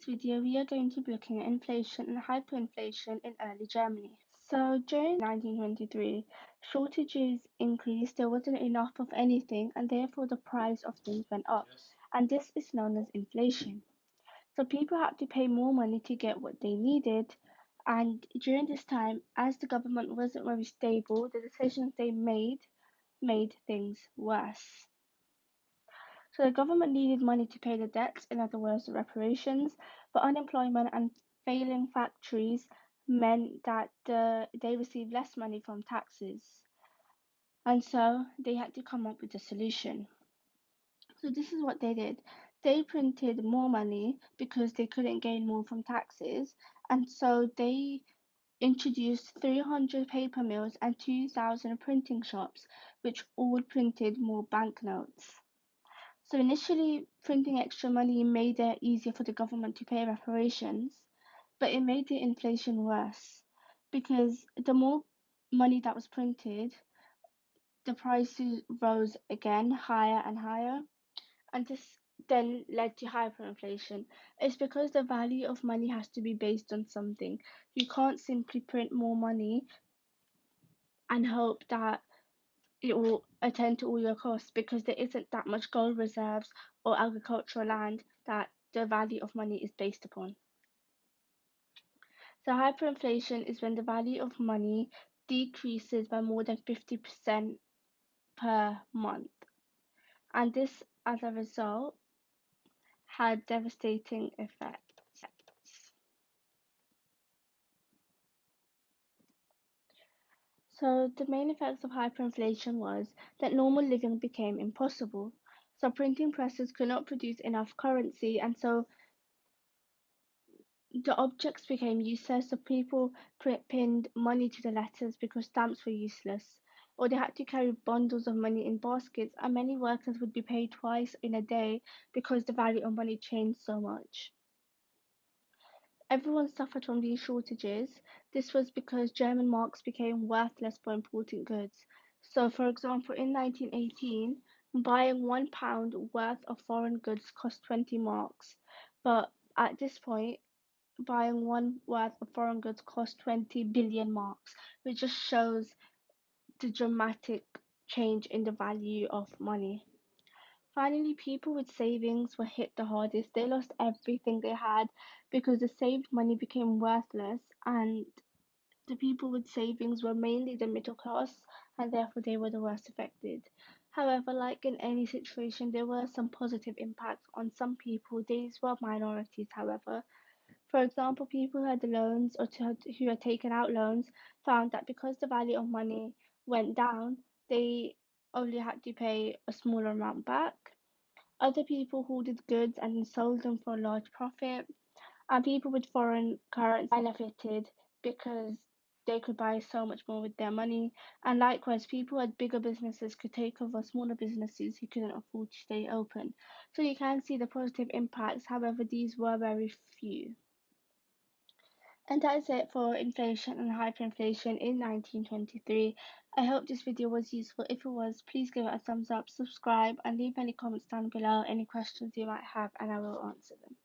video, we are going to be looking at inflation and hyperinflation in early Germany. So during 1923, shortages increased, there wasn't enough of anything, and therefore the price of things went up. And this is known as inflation. So people had to pay more money to get what they needed. And during this time, as the government wasn't very stable, the decisions they made things worse. So the government needed money to pay the debts, in other words, the reparations, but unemployment and failing factories meant that they received less money from taxes. And so they had to come up with a solution. So this is what they did. They printed more money because they couldn't gain more from taxes. And so they introduced 300 paper mills and 2,000 printing shops, which all printed more banknotes. So initially, printing extra money made it easier for the government to pay reparations, but it made the inflation worse because the more money that was printed, the prices rose again higher and higher, and this then led to hyperinflation. It's because the value of money has to be based on something. You can't simply print more money and hope that it will attend to all your costs because there isn't that much gold reserves or agricultural land that the value of money is based upon. So hyperinflation is when the value of money decreases by more than 50% per month. And this, as a result, had devastating effects. So the main effects of hyperinflation was that normal living became impossible. So printing presses could not produce enough currency, and so the objects became useless, so people pinned money to the letters because stamps were useless, or they had to carry bundles of money in baskets, and many workers would be paid twice in a day because the value of money changed so much. Everyone suffered from these shortages. This was because German marks became worthless for important goods. So, for example, in 1918, buying £1 worth of foreign goods cost 20 marks, but at this point, buying one worth of foreign goods cost 20 billion marks, which just shows the dramatic change in the value of money. Finally, people with savings were hit the hardest. They lost everything they had because the saved money became worthless, and the people with savings were mainly the middle class, and therefore they were the worst affected. However, like in any situation, there were some positive impacts on some people. These were minorities, however. For example, people who had loans or who had taken out loans found that because the value of money went down, they only had to pay a smaller amount back. Other people hoarded goods and sold them for a large profit, and people with foreign currency benefited because they could buy so much more with their money. And likewise, people who had bigger businesses could take over smaller businesses who couldn't afford to stay open. So you can see the positive impacts, however, these were very few. And that is it for inflation and hyperinflation in 1923. I hope this video was useful. If it was, please give it a thumbs up, subscribe, and leave any comments down below, any questions you might have, and I will answer them.